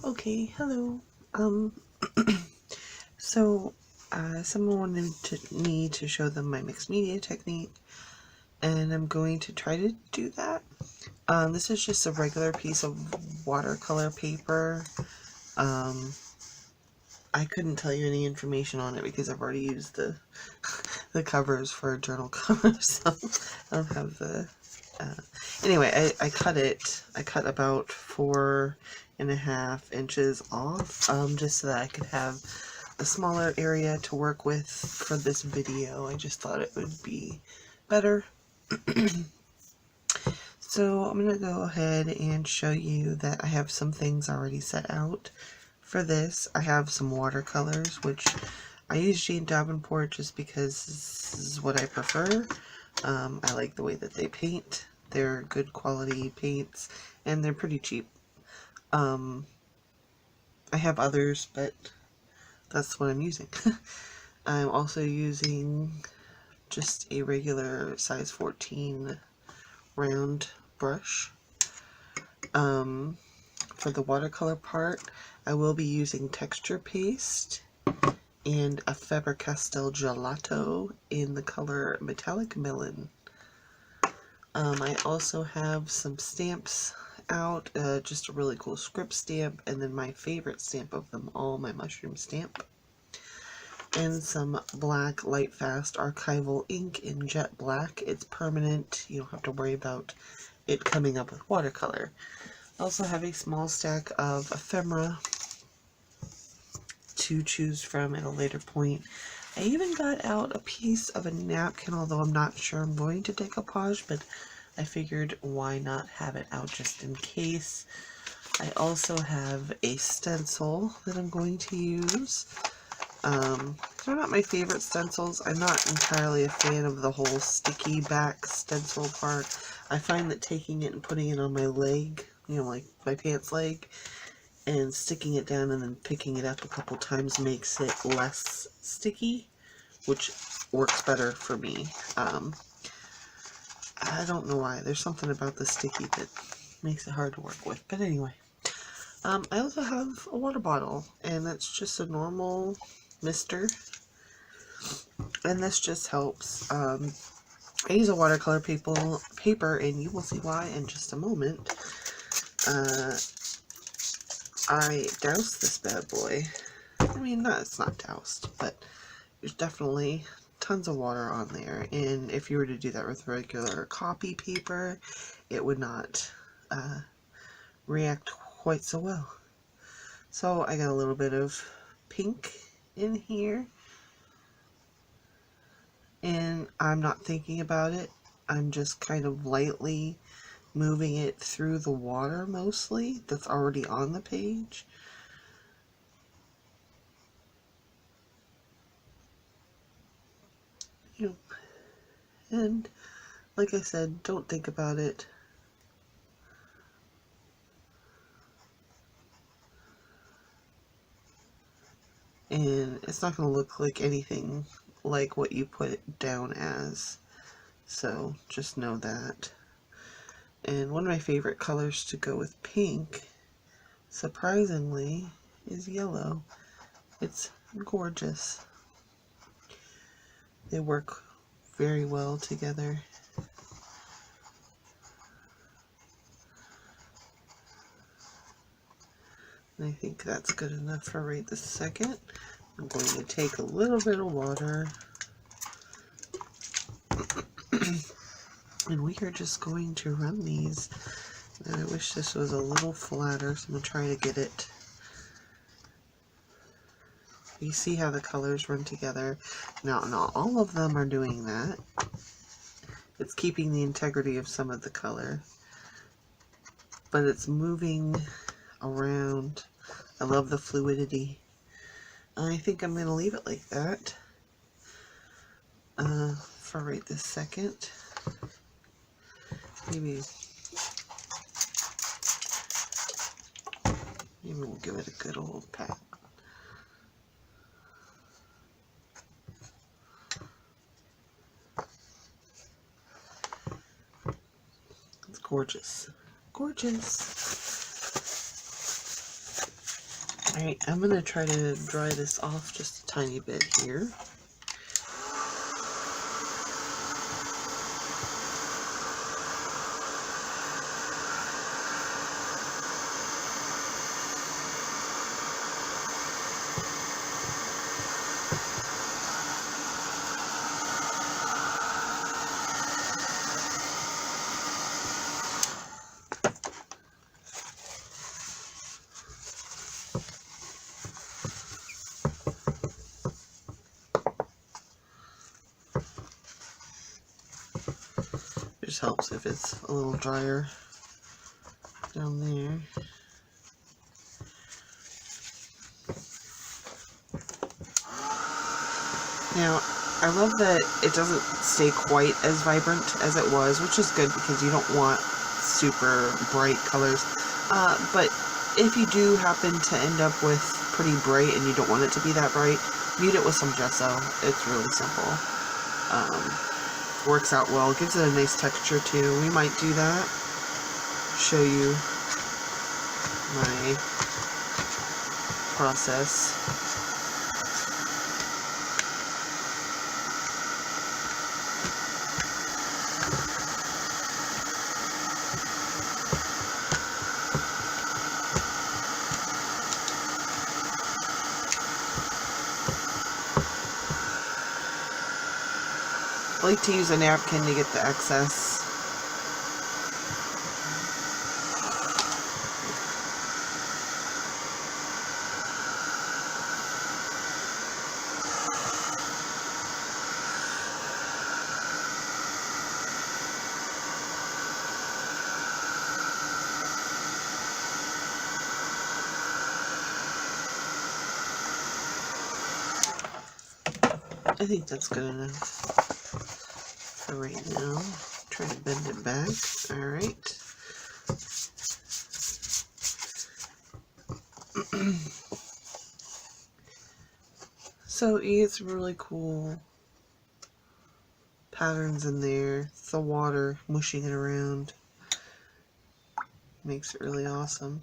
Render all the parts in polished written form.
Okay, hello. Um, so, someone wanted me to show them my mixed media technique, and I'm going to try to do that. This is just a regular piece of watercolor paper. I couldn't tell you any information on it because I've already used the covers for journal covers, so I don't have the... Anyway, I cut it. I cut about 4.5 inches off, just so that I could have a smaller area to work with for this video. I just thought it would be better. So I'm going to go ahead and show you that I have some things already set out for this. I have some watercolors, which I use Jane Davenport just because this is what I prefer. I like the way that they paint. They're good quality paints, and they're pretty cheap. I have others, but that's what I'm using. I'm also using just a regular size 14 round brush. For the watercolor part, I will be using texture paste and a Faber-Castell Gelato in the color Metallic Melon. I also have some stamps out, just a really cool script stamp, and then my favorite stamp of them all, my mushroom stamp. And some black light fast archival ink in jet black. It's permanent, you don't have to worry about it coming up with watercolor. I also have a small stack of ephemera to choose from at a later point. I even got out a piece of a napkin, although I'm not sure I'm going to decoupage, but I figured why not have it out just in case. I also have a stencil that I'm going to use. They're not my favorite stencils. I'm not entirely a fan of the whole sticky back stencil part. I find that taking it and putting it on my leg, like my pants leg, and sticking it down and then picking it up a couple times makes it less sticky, which works better for me. I don't know why. There's something about the sticky that makes it hard to work with. But anyway, I also have a water bottle, and that's just a normal mister. And this just helps. I use a watercolor paper, and you will see why in just a moment. I doused this bad boy. I mean, it's not doused, but there's definitely tons of water on there. And if you were to do that with regular copy paper, it would not react quite so well. So I got a little bit of pink in here. And I'm not thinking about it. I'm just kind of lightly moving it through the water mostly that's already on the page. And like I said, don't think about it. And it's not going to look like anything like what you put it down as. So just know that. And one of my favorite colors to go with pink, surprisingly, is yellow. It's gorgeous. They work very well together. And I think that's good enough for right this second. I'm going to take a little bit of water. And we are just going to run these. And I wish this was a little flatter, so I'm going to try to get it. You see how the colors run together. Now, not all of them are doing that. It's keeping the integrity of some of the color. But it's moving around. I love the fluidity. I think I'm going to leave it like that for right this second. Maybe we'll give it a good old pat. It's gorgeous. Gorgeous. Alright, I'm going to try to dry this off just a tiny bit here. Just helps if it's a little drier down there. Now, I love that it doesn't stay quite as vibrant as it was, which is good because you don't want super bright colors. But if you do happen to end up with pretty bright and you don't want it to be that bright, mute it with some gesso. It's really simple. Works out well. Gives it a nice texture too. We might do that. Show you my process. I like to use a napkin to get the excess. I think that's good enough for right now. Try to bend it back. Alright. So you get some really cool patterns in there. It's the water mushing it around. Makes it really awesome.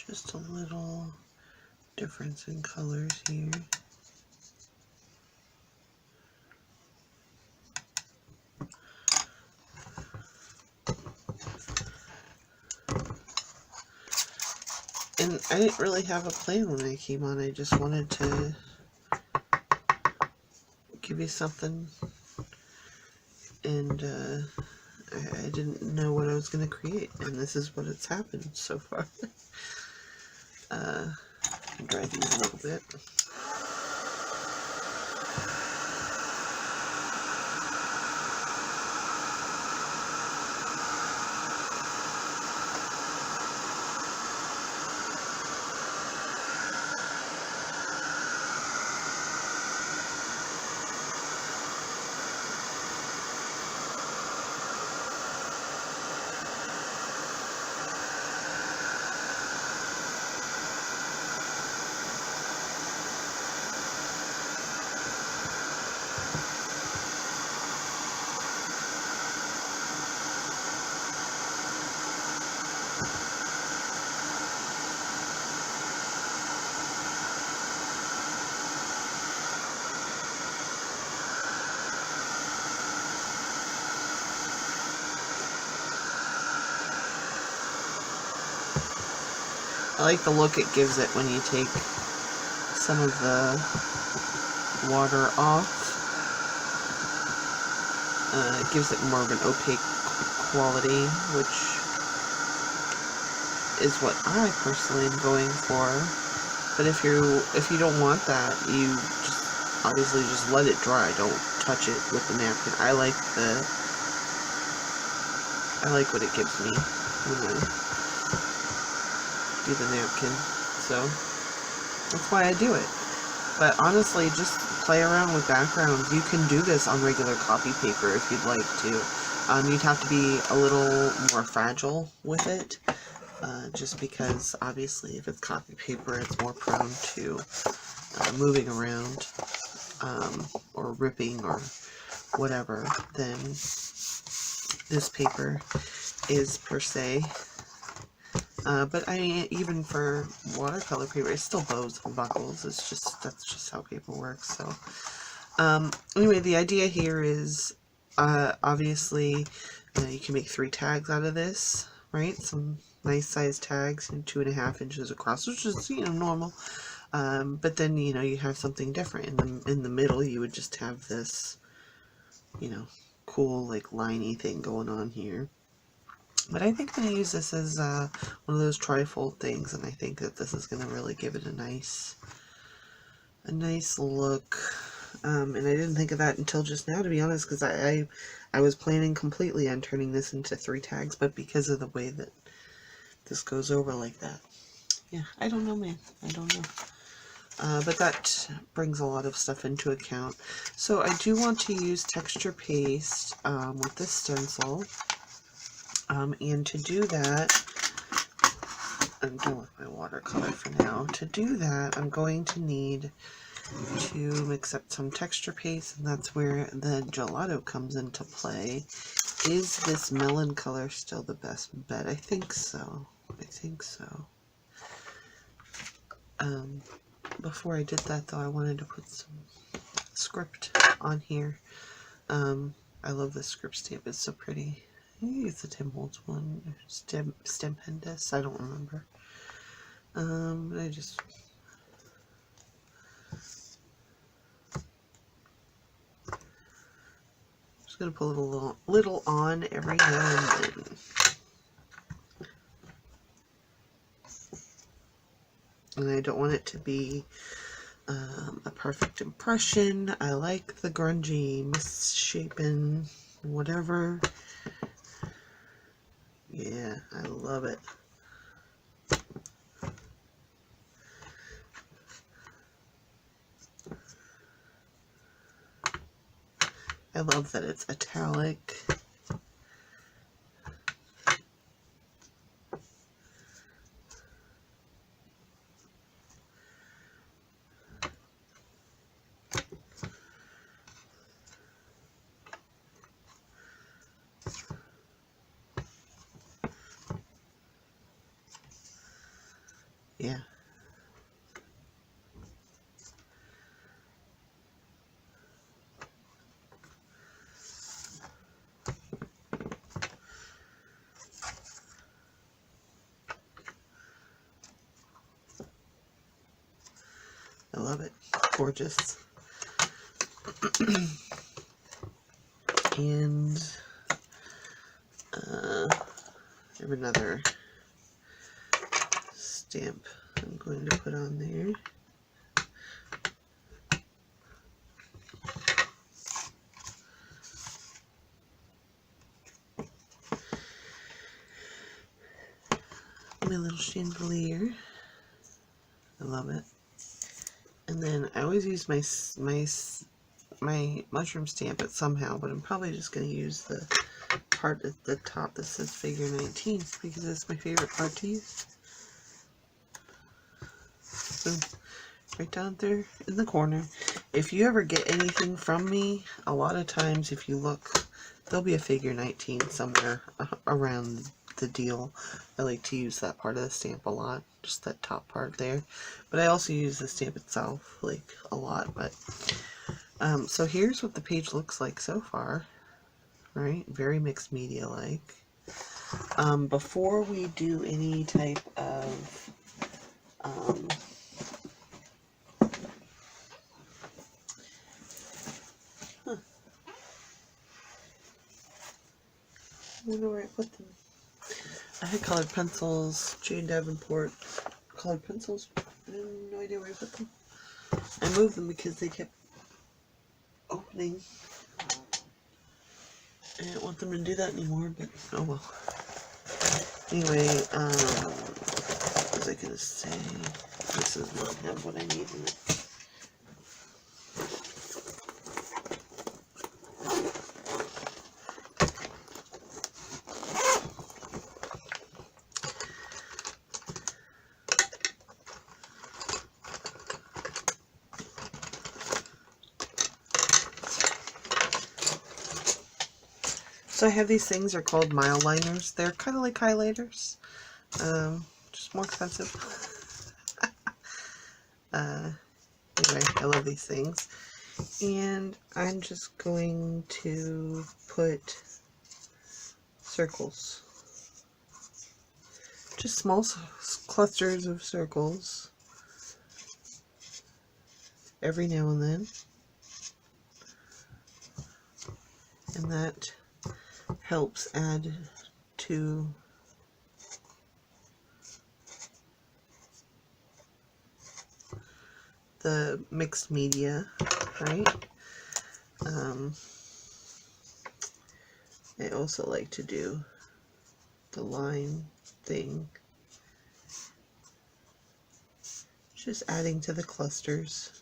Just a little difference in colors here. And I didn't really have a plan when I came on. I just wanted to give you something, and I didn't know what I was going to create, and this is what it's happened so far. Dry these a little bit. I like the look it gives it when you take some of the water off. It gives it more of an opaque quality, which is what I personally am going for. But if you don't want that, you just obviously just let it dry. Don't touch it with the napkin. I like what it gives me when I do the napkin. So that's why I do it. But honestly, just play around with backgrounds. You can do this on regular copy paper if you'd like to. You'd have to be a little more fragile with it. Just because obviously if it's copy paper, it's more prone to moving around or ripping or whatever than this paper is per se. But I mean, even for watercolor paper, it still bows and buckles. That's just how paper works. So anyway, the idea here is obviously you can make 3 tags out of this, right? Some nice size tags, and 2.5 inches across, which is, you know, normal. But then, you know, you have something different in the middle. You would just have this, you know, cool like liney thing going on here. But I think I'm going to use this as one of those trifold things, and I think that this is going to really give it a nice look. And I didn't think of that until just now, to be honest, because I was planning completely on turning this into 3 tags, but because of the way that this goes over like that. Yeah, I don't know, man. I don't know. But that brings a lot of stuff into account. So I do want to use texture paste with this stencil. And to do that, I'm done with my watercolor for now. To do that, I'm going to need to mix up some texture paste, and that's where the gelato comes into play. Is this melon color still the best bet? I think so. I think so. Before I did that, though, I wanted to put some script on here. I love this script stamp. It's so pretty. I think it's a Tim Holtz one. Stempendous. I don't remember. I just... just gonna put a little on every now and then. And I don't want it to be a perfect impression. I like the grungy, misshapen, whatever. Yeah, I love it. I love that it's italic. Yeah. I love it. Gorgeous. And I have another stamp I'm going to put on there. My little chandelier. I love it. And then I always use my mushroom stamp it somehow, but I'm probably just going to use the part at the top that says figure 19 because it's my favorite part to use. So, right down there in the corner. If you ever get anything from me, a lot of times if you look, there'll be a figure 19 somewhere around the deal. I like to use that part of the stamp a lot, just that top part there. But I also use the stamp itself like a lot. But so here's what the page looks like so far, right? Very mixed media like. Before we do any type of I wonder where I put them. I had colored pencils, Jane Davenport colored pencils. I have no idea where I put them. I moved them because they kept opening. I didn't want them to do that anymore, but oh well. Anyway, what was I gonna say? This does not have what I need in it. So I have these things, they're called mile liners. They're kind of like highlighters, just more expensive. Anyway, I love these things. And I'm just going to put circles. Just small clusters of circles every now and then. And that helps add to the mixed media, right? I also like to do the line thing, just adding to the clusters.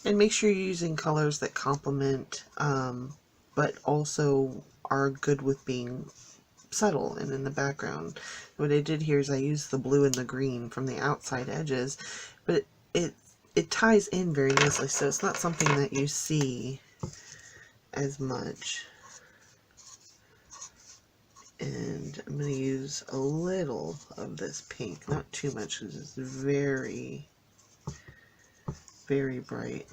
And make sure you're using colors that complement, but also are good with being subtle and in the background. What I did here is I used the blue and the green from the outside edges, but it ties in very nicely, so it's not something that you see as much. And I'm going to use a little of this pink, not too much because it's very, very bright.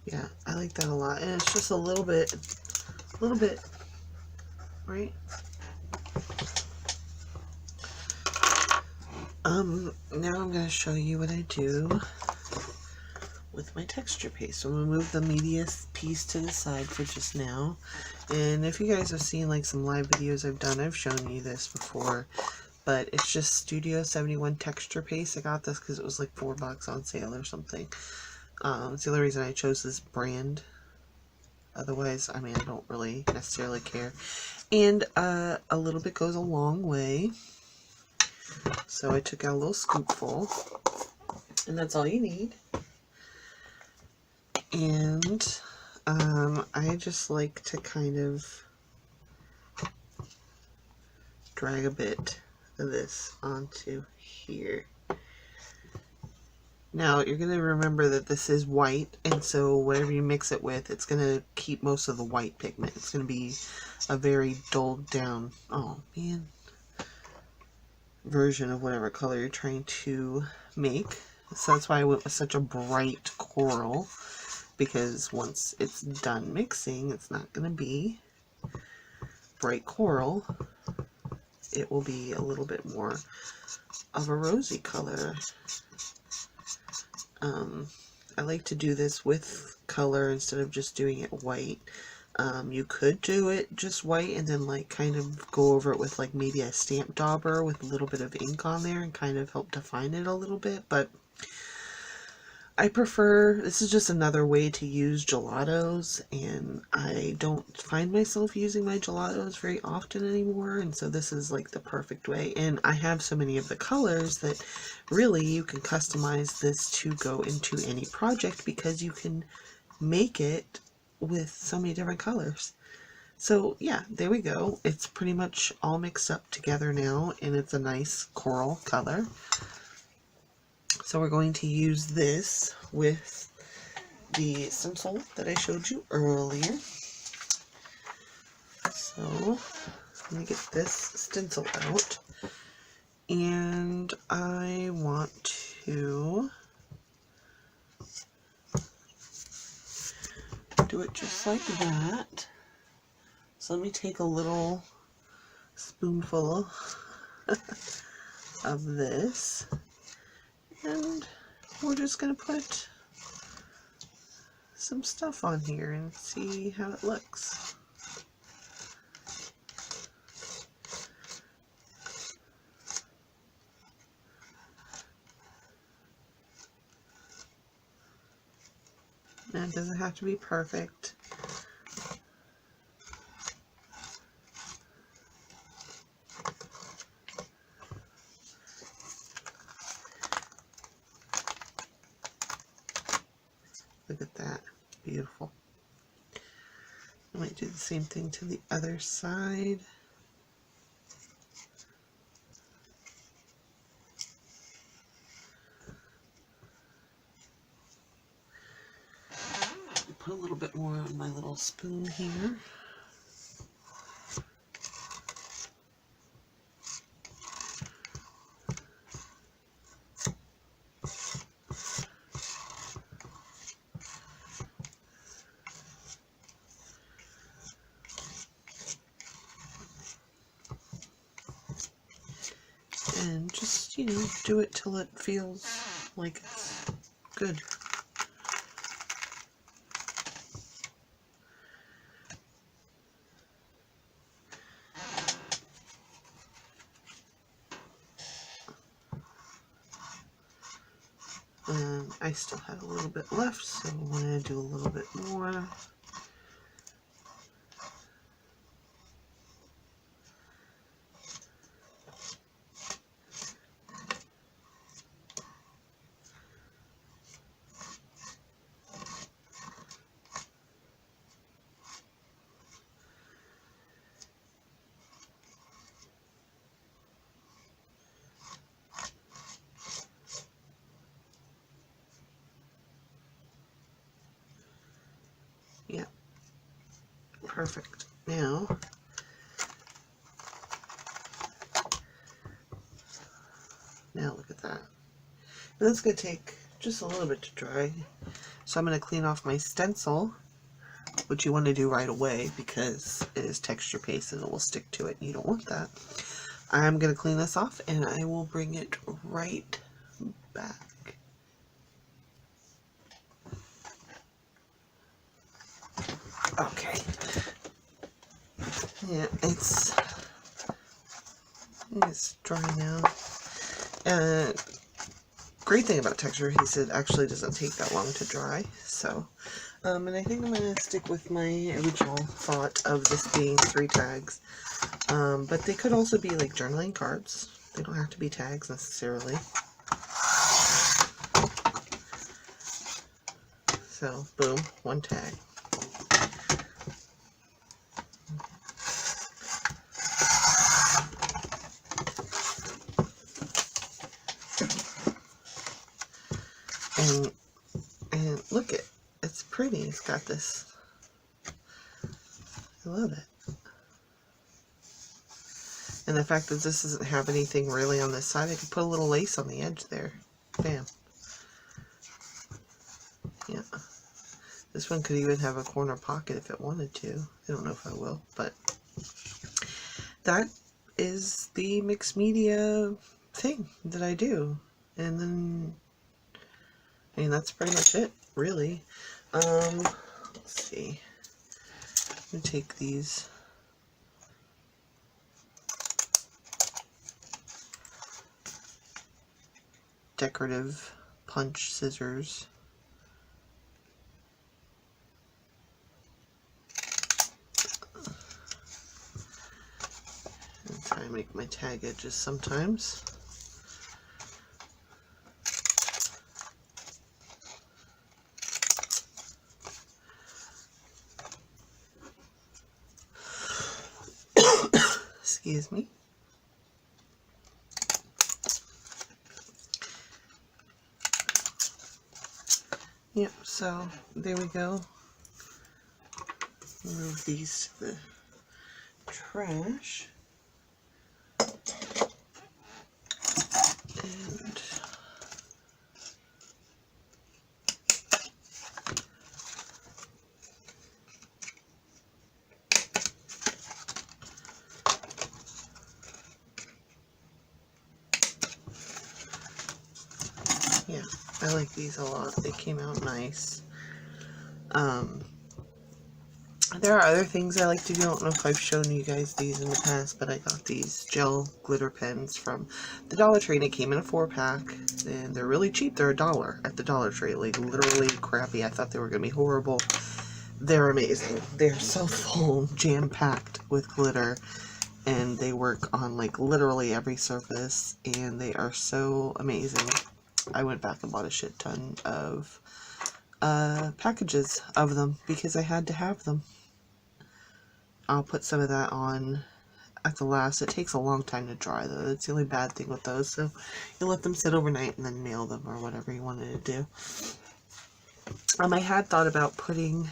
Yeah, I like that a lot, and it's just a little bit, right? Now I'm going to show you what I do with my texture paste. So I'm going to move the media piece to the side for just now. And if you guys have seen like some live videos I've done, I've shown you this before. But it's just Studio 71 texture paste. I got this because it was like $4 on sale or something. It's the only reason I chose this brand. Otherwise, I mean, I don't really necessarily care. And a little bit goes a long way. So I took out a little scoopful. And that's all you need. And I just like to kind of drag a bit of this onto here. Now you're going to remember that this is white, and so whatever you mix it with, it's going to keep most of the white pigment. It's going to be a very dulled down, oh man, version of whatever color you're trying to make. So that's why I went with such a bright coral, because once it's done mixing, it's not going to be bright coral. It will be a little bit more of a rosy color. I like to do this with color instead of just doing it white. You could do it just white and then like kind of go over it with like maybe a stamp dauber with a little bit of ink on there and kind of help define it a little bit, but I prefer, this is just another way to use gelatos, and I don't find myself using my gelatos very often anymore, and so this is like the perfect way. And I have so many of the colors that really you can customize this to go into any project because you can make it with so many different colors. So yeah, there we go. It's pretty much all mixed up together now, and it's a nice coral color. So we're going to use this with the stencil that I showed you earlier. So let me get this stencil out, and I want to do it just like that. So let me take a little spoonful of this, and we're just going to put some stuff on here and see how it looks. And it doesn't have to be perfect. Look at that. Beautiful. I might do the same thing to the other side. Put a little bit more on my little spoon here. And just, you know, do it till it feels like it's good. I still have a little bit left, so I'm going to do a little bit more. Yeah, perfect. Now, look at that. And that's going to take just a little bit to dry. So I'm going to clean off my stencil, which you want to do right away because it is texture paste and it will stick to it. You don't want that. I'm going to clean this off and I will bring it right back. Okay. Yeah, it's dry now. Great thing about texture, he said, actually doesn't take that long to dry. So, and I think I'm going to stick with my original thought of this being 3 tags. But they could also be like journaling cards. They don't have to be tags necessarily. So, boom, 1 tag. And look it, it's pretty. It's got this. I love it. And the fact that this doesn't have anything really on this side, I could put a little lace on the edge there. Bam. Yeah. This one could even have a corner pocket if it wanted to. I don't know if I will, but that is the mixed media thing that I do. And then, I mean, that's pretty much it, really. Let's see. I'm going to take these decorative punch scissors. That's how I make my tag edges sometimes. Excuse me. Yep, so there we go. Move these to the trash. And yeah, I like these a lot. They came out nice. There are other things I like to do. I don't know if I've shown you guys these in the past, but I got these gel glitter pens from the Dollar Tree, and it came in a 4-pack, and they're really cheap. They're $1 at the Dollar Tree, like literally crappy. I thought they were going to be horrible. They're amazing. They're so full, jam-packed with glitter, and they work on like literally every surface, and they are so amazing. I went back and bought a shit ton of packages of them because I had to have them. I'll put some of that on at the last. It takes a long time to dry though. That's the only bad thing with those. So you let them sit overnight and then mail them or whatever you wanted to do. I had thought about putting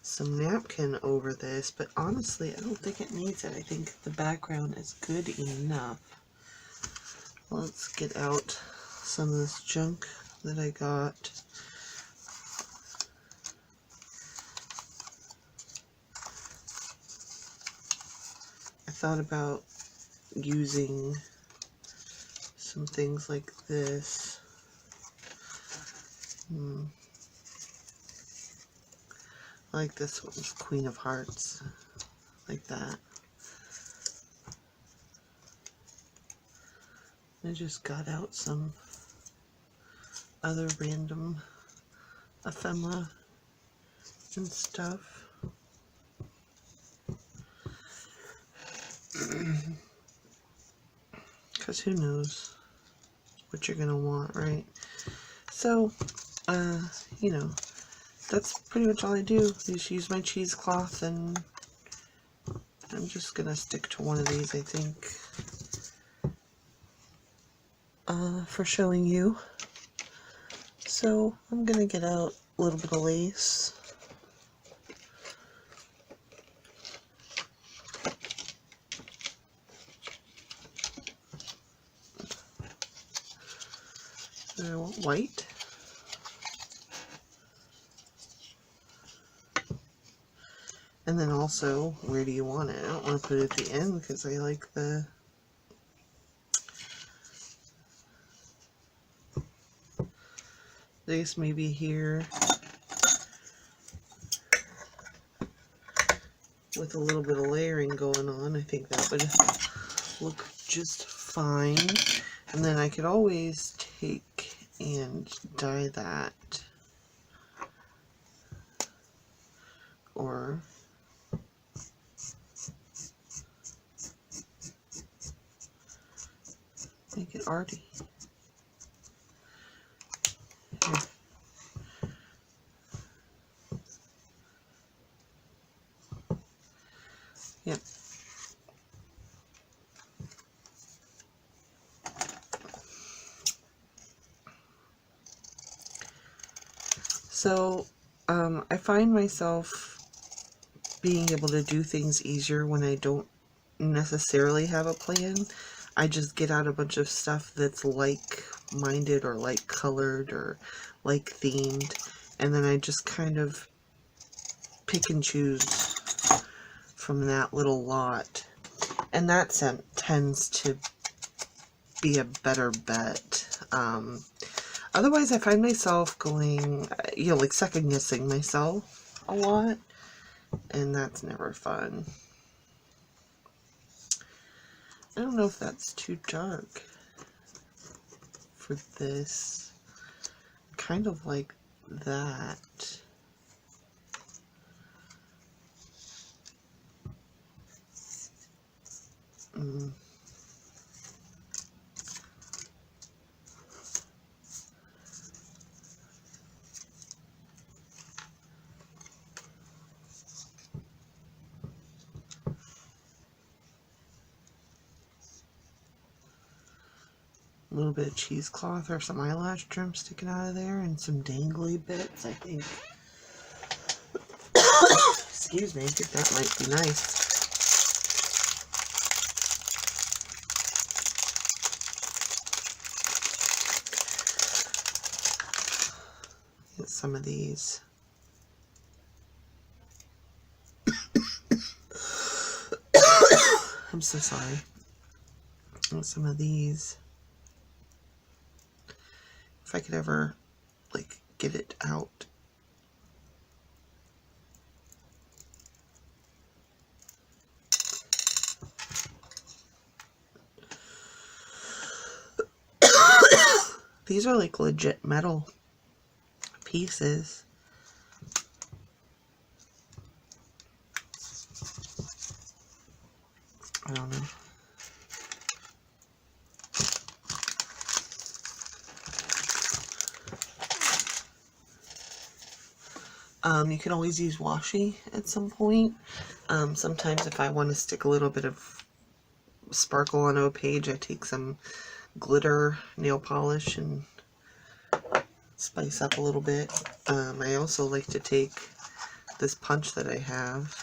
some napkin over this, but honestly I don't think it needs it. I think the background is good enough. Let's get out some of this junk that I got. I thought about using some things like this. I like this one, Queen of Hearts, like that. I just got out some other random ephemera and stuff. Because who knows what you're going to want, right? So, you know, that's pretty much all I do. Just use my cheesecloth, and I'm just going to stick to one of these, I think, for showing you. So, I'm going to get out a little bit of lace. I want white. And then also, where do you want it? I don't want to put it at the end because I like the this maybe here with a little bit of layering going on. I think that would look just fine. And then I could always take and dye that, or make it arty. Here. Yep. So, I find myself being able to do things easier when I don't necessarily have a plan. I just get out a bunch of stuff that's like-minded or like-colored or like-themed, and then I just kind of pick and choose from that little lot. And that tends to be a better bet. Otherwise, I find myself going, like second-guessing myself a lot, and that's never fun. I don't know if that's too dark for this. Kind of like that. A little bit of cheesecloth or some eyelash trim sticking out of there, and some dangly bits, I think. Excuse me, I think that might be nice. Get some of these. I'm so sorry. And some of these. If I could ever, like, get it out. These are like legit metal pieces. I don't know. You can always use washi at some point. Sometimes if I want to stick a little bit of sparkle on a page, I take some glitter nail polish and spice up a little bit. I also like to take this punch that I have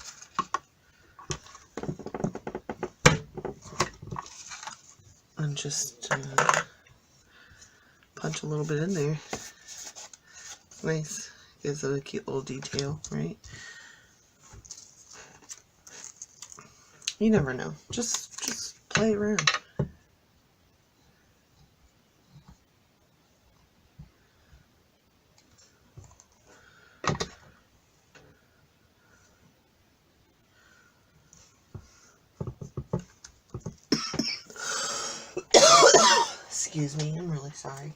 and just punch a little bit in there. Nice. Gives it a cute little detail, right? You never know. Just play around. Excuse me, I'm really sorry.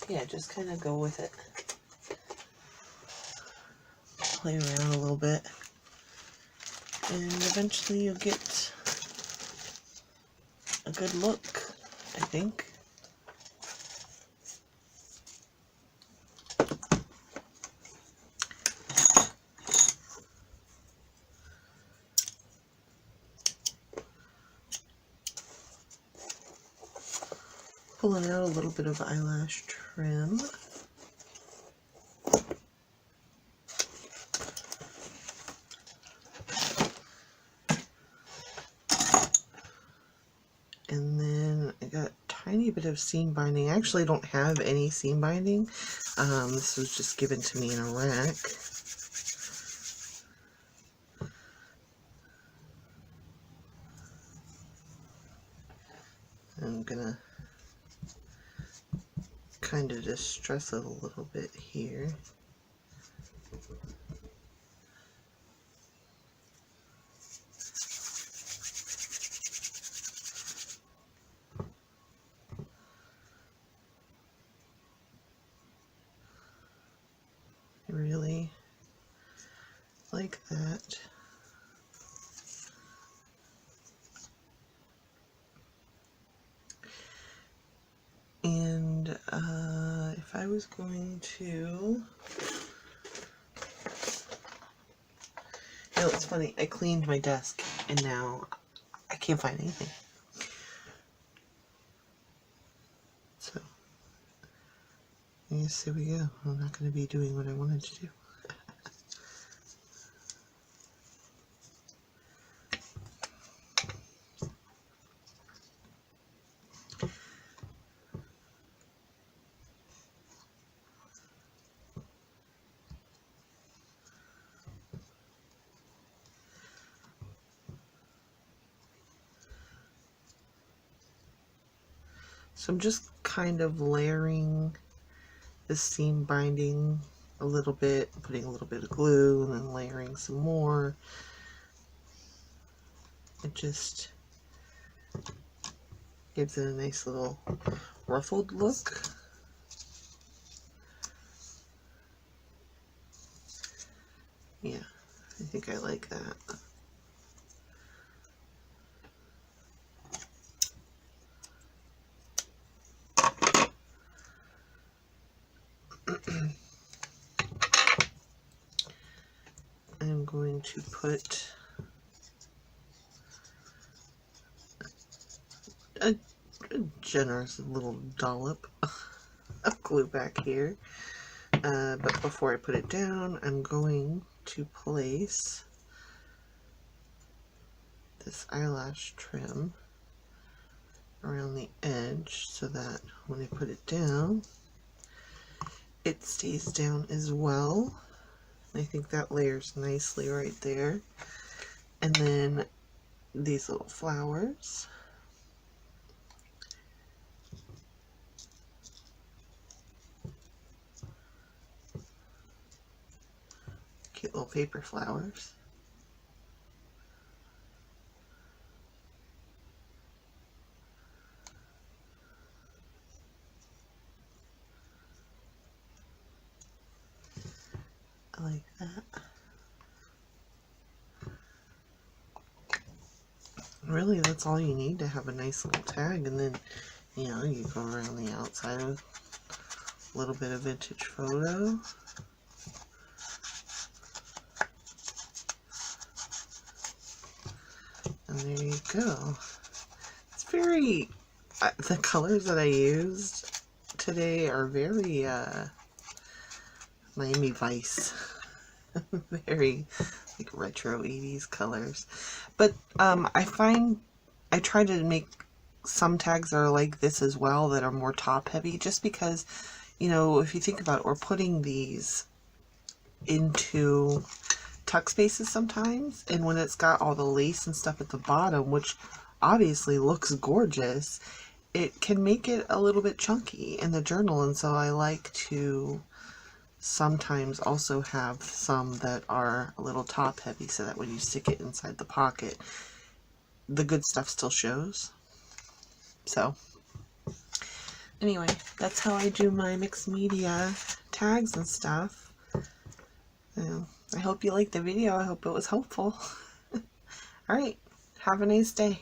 Yeah, just kind of go with it. Play around a little bit. And eventually you'll get a good look, I think. Pulling out a little bit of eyelash trim. And then I got a tiny bit of seam binding. I actually don't have any seam binding. This was just given to me in a rack. I'm gonna kind of distress it a little bit here. Really like that. And if I was going to, you know, it's funny, I cleaned my desk and now I can't find anything. So, I guess there we go. I'm not going to be doing what I wanted to do. So I'm just kind of layering the seam binding a little bit, putting a little bit of glue and then layering some more. It just gives it a nice little ruffled look. Yeah, I think I like that. I'm going to put a generous little dollop of glue back here. But before I put it down, I'm going to place this eyelash trim around the edge so that when I put it down, it stays down as well. I think that layers nicely right there. And then these little flowers. Cute little paper flowers. I like that. Really, that's all you need to have a nice little tag, and then, you know, you go around the outside with a little bit of vintage photo. And there you go. It's very, the colors that I used today are very Miami Vice. Very like retro 80s colors. But I find I try to make some tags that are like this as well, that are more top heavy, just because, you know, if you think about it, we're putting these into tuck spaces sometimes, and when it's got all the lace and stuff at the bottom, which obviously looks gorgeous, it can make it a little bit chunky in the journal. And so I like to sometimes also have some that are a little top heavy, so that when you stick it inside the pocket, the good stuff still shows. So anyway, that's how I do my mixed media tags and stuff. I hope you liked the video. I hope it was helpful. Alright, have a nice day.